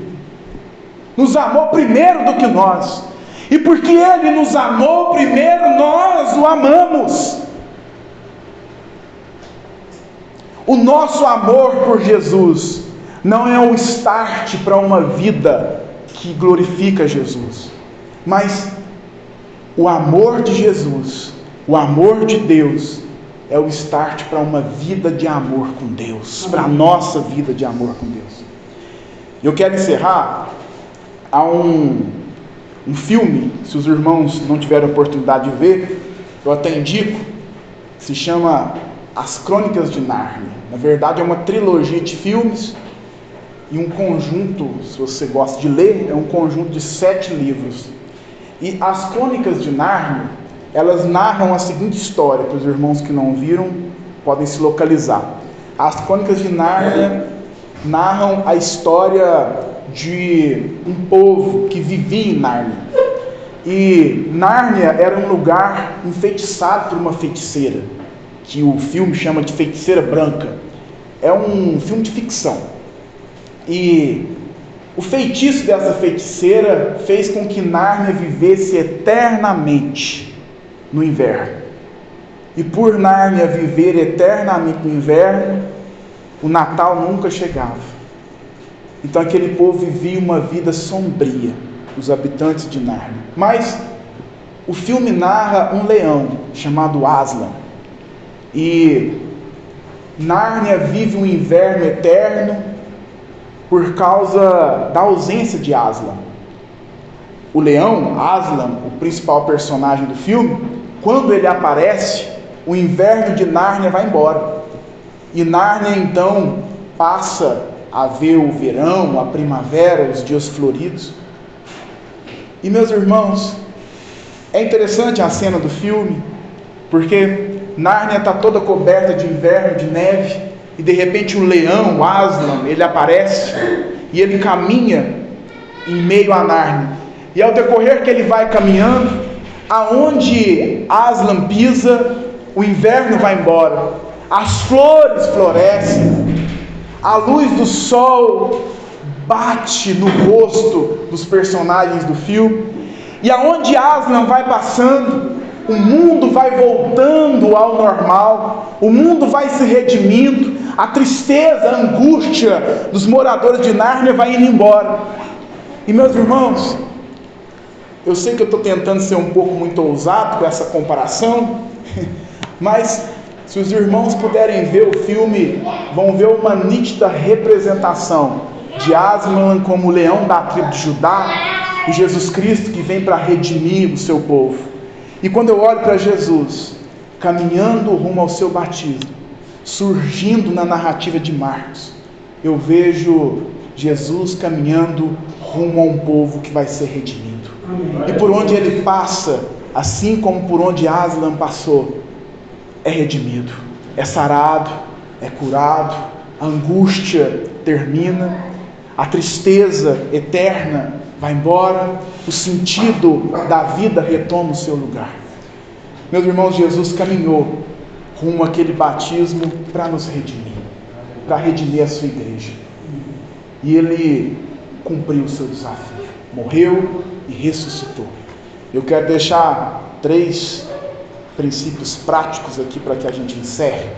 Nos amou primeiro do que nós. E porque Ele nos amou primeiro, nós o amamos. O nosso amor por Jesus não é um start para uma vida que glorifica Jesus, mas o amor de Jesus, o amor de Deus, é o start para uma vida de amor com Deus, para a nossa vida de amor com Deus. Eu quero encerrar. Há um filme, se os irmãos não tiveram oportunidade de ver, eu até indico, se chama As Crônicas de Nárnia. Na verdade é uma trilogia de filmes e um conjunto, se você gosta de ler, é um conjunto de 7 livros. E As Crônicas de Nárnia, elas narram a seguinte história, para os irmãos que não viram, podem se localizar. As Crônicas de Nárnia narram a história de um povo que vivia em Nárnia. E Nárnia era um lugar enfeitiçado por uma feiticeira, que o filme chama de Feiticeira Branca. É um filme de ficção. E o feitiço dessa feiticeira fez com que Nárnia vivesse eternamente no inverno. E por Nárnia viver eternamente no inverno, o Natal nunca chegava. Então aquele povo vivia uma vida sombria, os habitantes de Nárnia. Mas o filme narra um leão chamado Aslan. E Nárnia vive um inverno eterno por causa da ausência de Aslan. O leão, Aslan, o principal personagem do filme, quando ele aparece, o inverno de Nárnia vai embora. E Nárnia então passa a ver o verão, a primavera, os dias floridos. E meus irmãos, é interessante a cena do filme, porque Nárnia está toda coberta de inverno, de neve, e de repente o leão, o Aslan, ele aparece, e ele caminha em meio a Nárnia. E ao decorrer que ele vai caminhando, aonde Aslan pisa, o inverno vai embora, as flores florescem, a luz do sol bate no rosto dos personagens do filme, e aonde Aslan vai passando, o mundo vai voltando ao normal, o mundo vai se redimindo, a tristeza, a angústia dos moradores de Nárnia vai indo embora. E meus irmãos, eu sei que eu estou tentando ser um pouco muito ousado com essa comparação, mas se os irmãos puderem ver o filme, vão ver uma nítida representação de Aslan como o leão da tribo de Judá e Jesus Cristo que vem para redimir o seu povo. E quando eu olho para Jesus caminhando rumo ao seu batismo, surgindo na narrativa de Marcos, eu vejo Jesus caminhando rumo a um povo que vai ser redimido. E por onde ele passa, assim como por onde Aslan passou, é redimido, é sarado, é curado, a angústia termina, a tristeza eterna vai embora, o sentido da vida retoma o seu lugar. Meus irmãos, Jesus caminhou rumo àquele batismo para nos redimir, para redimir a sua igreja. E ele cumpriu o seu desafio, morreu e ressuscitou. Eu quero deixar 3 princípios práticos aqui para que a gente encerre.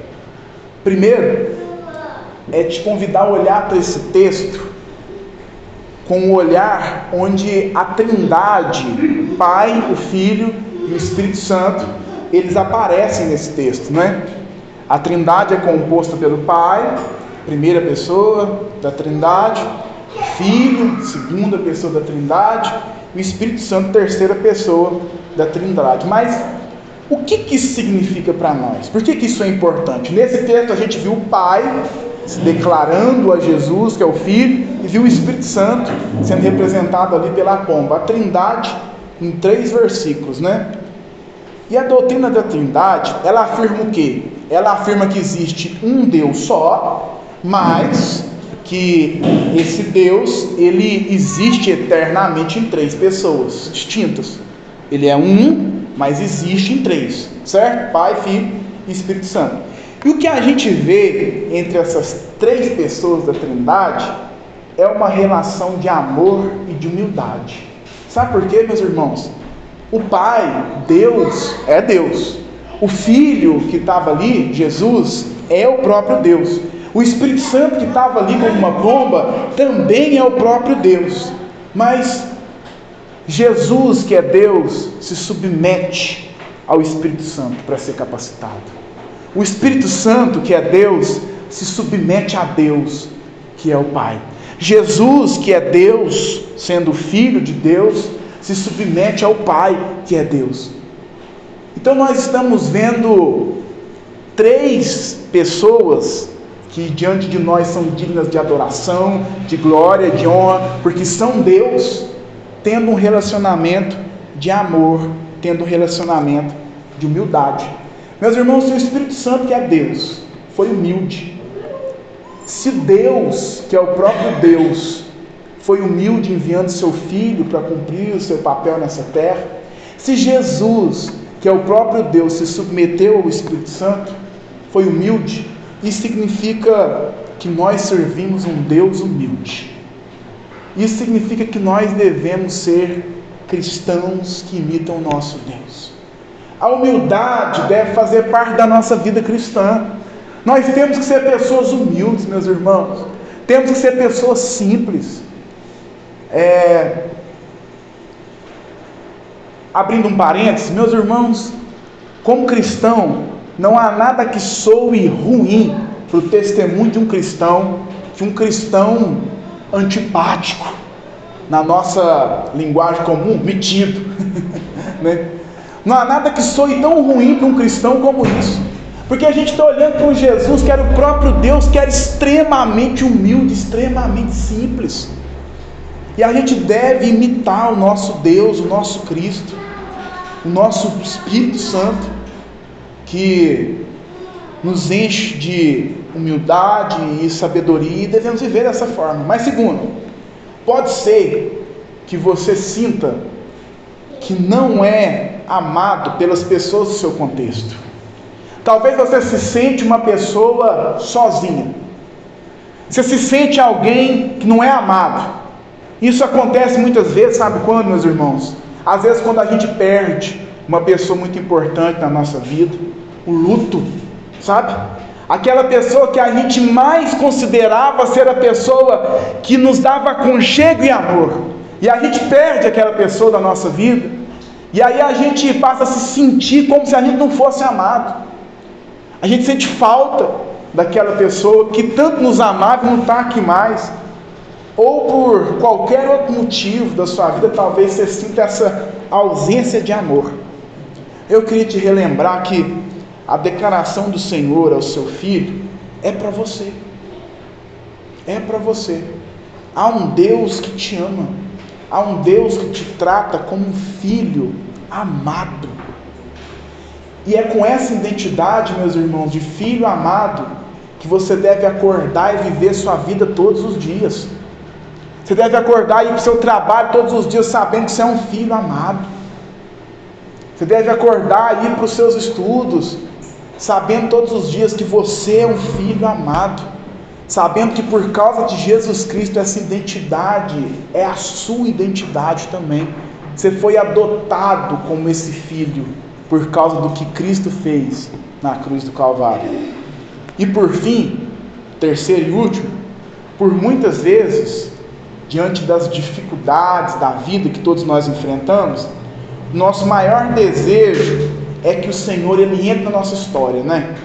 Primeiro, é te convidar a olhar para esse texto com um olhar onde a Trindade, o Pai, o Filho e o Espírito Santo, eles aparecem nesse texto, né? A Trindade é composta pelo Pai, primeira pessoa da Trindade, Filho, segunda pessoa da Trindade, e o Espírito Santo, terceira pessoa da Trindade. Mas o que isso significa para nós? Por que isso é importante? Nesse texto a gente viu o Pai se declarando a Jesus, que é o Filho, e viu o Espírito Santo sendo representado ali pela pomba. A Trindade em 3 versículos, né? E a doutrina da Trindade, ela afirma o quê? Ela afirma que existe um Deus só, mas que esse Deus, ele existe eternamente em três pessoas distintas. Ele é um, mas existe em três, certo? Pai, Filho e Espírito Santo. E o que a gente vê entre essas três pessoas da Trindade é uma relação de amor e de humildade. Sabe por quê, meus irmãos? O Pai, Deus, é Deus. O Filho que estava ali, Jesus, é o próprio Deus. O Espírito Santo que estava ali como uma bomba, também é o próprio Deus. Mas Jesus, que é Deus, se submete ao Espírito Santo para ser capacitado. O Espírito Santo, que é Deus, se submete a Deus, que é o Pai. Jesus, que é Deus, sendo Filho de Deus, se submete ao Pai, que é Deus. Então nós estamos vendo três pessoas que diante de nós são dignas de adoração, de glória, de honra, porque são Deus, tendo um relacionamento de amor, tendo um relacionamento de humildade. Meus irmãos, se o Espírito Santo, que é Deus, foi humilde, se Deus, que é o próprio Deus, foi humilde enviando seu Filho para cumprir o seu papel nessa terra, se Jesus, que é o próprio Deus, se submeteu ao Espírito Santo, foi humilde, isso significa que nós servimos um Deus humilde. Isso significa que nós devemos ser cristãos que imitam o nosso Deus. A humildade deve fazer parte da nossa vida cristã. Nós temos que ser pessoas humildes, meus irmãos. Temos que ser pessoas simples. Abrindo um parênteses, meus irmãos, como cristão, não há nada que soe ruim para o testemunho de um cristão antipático, na nossa linguagem comum, metido, né? Não há nada que soe tão ruim para um cristão como isso, porque a gente está olhando para um Jesus que era o próprio Deus, que era extremamente humilde, extremamente simples, e a gente deve imitar o nosso Deus, o nosso Cristo, o nosso Espírito Santo, que nos enche de humildade e sabedoria, e devemos viver dessa forma. Mas segundo, pode ser que você sinta que não é amado pelas pessoas do seu contexto. Talvez você se sente uma pessoa sozinha. Você se sente alguém que não é amado. Isso acontece muitas vezes, sabe quando, meus irmãos? Às vezes quando a gente perde uma pessoa muito importante na nossa vida, o luto, sabe? Aquela pessoa que a gente mais considerava ser a pessoa que nos dava aconchego e amor, e a gente perde aquela pessoa da nossa vida, e aí a gente passa a se sentir como se a gente não fosse amado. A gente sente falta daquela pessoa que tanto nos amava e não está aqui mais, ou por qualquer outro motivo da sua vida, talvez você sinta essa ausência de amor. Eu queria te relembrar que a declaração do Senhor ao seu filho é para você. É para você. Há um Deus que te ama. Há um Deus que te trata como um filho amado. E é com essa identidade, meus irmãos, de filho amado, que você deve acordar e viver sua vida todos os dias. Você deve acordar e ir para o seu trabalho todos os dias sabendo que você é um filho amado. Você deve acordar e ir para os seus estudos sabendo todos os dias que você é um filho amado, sabendo que por causa de Jesus Cristo essa identidade é a sua identidade também. Você foi adotado como esse filho por causa do que Cristo fez na cruz do Calvário. E por fim, terceiro e último, por muitas vezes, diante das dificuldades da vida que todos nós enfrentamos, nosso maior desejo é que o Senhor ele entre na nossa história, né?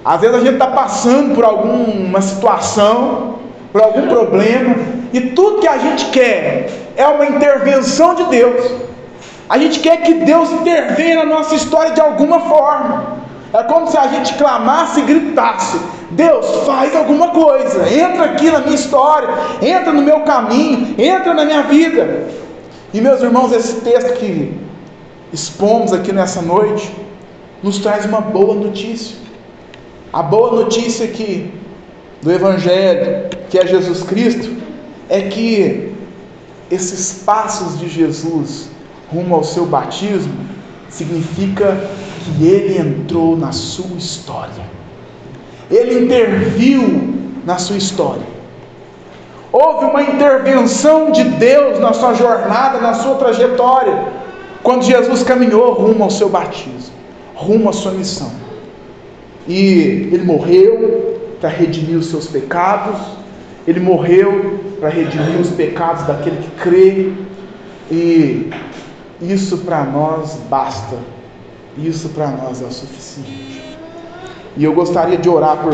Às vezes a gente está passando por alguma situação, por algum problema, e tudo que a gente quer é uma intervenção de Deus. A gente quer que Deus intervenha na nossa história de alguma forma. É como se a gente clamasse e gritasse: Deus, faz alguma coisa, entra aqui na minha história, entra no meu caminho, entra na minha vida. E meus irmãos, esse texto que expomos aqui nessa noite nos traz uma boa notícia. A boa notícia aqui do Evangelho que é Jesus Cristo, é que esses passos de Jesus rumo ao seu batismo significa que ele entrou na sua história. Ele interviu na sua história. Houve uma intervenção de Deus na sua jornada, na sua trajetória, quando Jesus caminhou rumo ao seu batismo, rumo à sua missão. E ele morreu para redimir os seus pecados, ele morreu para redimir os pecados daquele que crê, e isso para nós basta, isso para nós é o suficiente. E eu gostaria de orar por